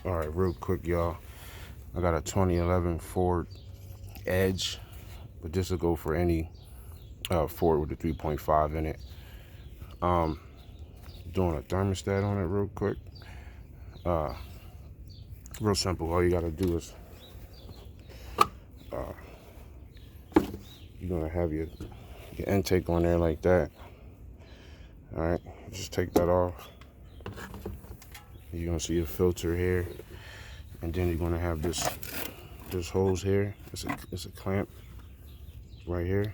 All right, real quick, y'all. I got a 2011 Ford Edge, but this will go for any Ford with a 3.5 in it. Doing a thermostat on it real quick. Real simple. All you gotta do is you're gonna have your intake on there like that. All right, just take that off. You're gonna see a filter here, and then you're gonna have this hose here. It's a clamp right here,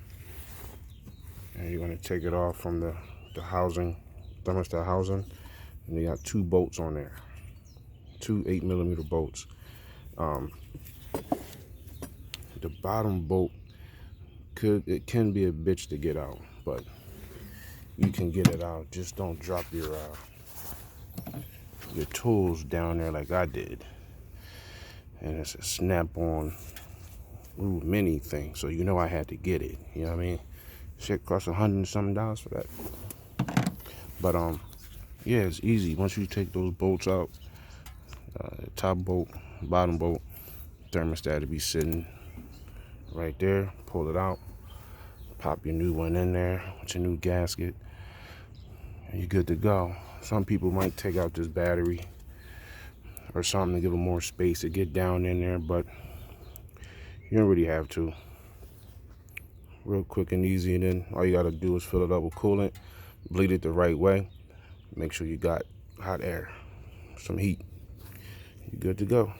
and you're gonna take it off from the housing, thermostat housing, and you got two bolts on there, two 8mm bolts. The bottom bolt can be a bitch to get out, but you can get it out. Just don't drop your tools down there like I did. And it's a snap-on mini thing, so you know I had to get it. You know what I mean? Shit costs $100 and something for that. But yeah, it's easy. Once you take those bolts out, top bolt, bottom bolt, thermostat to be sitting right there. Pull it out, pop your new one in there with your new gasket, and you're good to go. Some people might take out this battery or something to give them more space to get down in there, but you don't really have to. Real quick and easy, and then all you gotta do is fill it up with coolant, bleed it the right way, make sure you got hot air, some heat. You're good to go.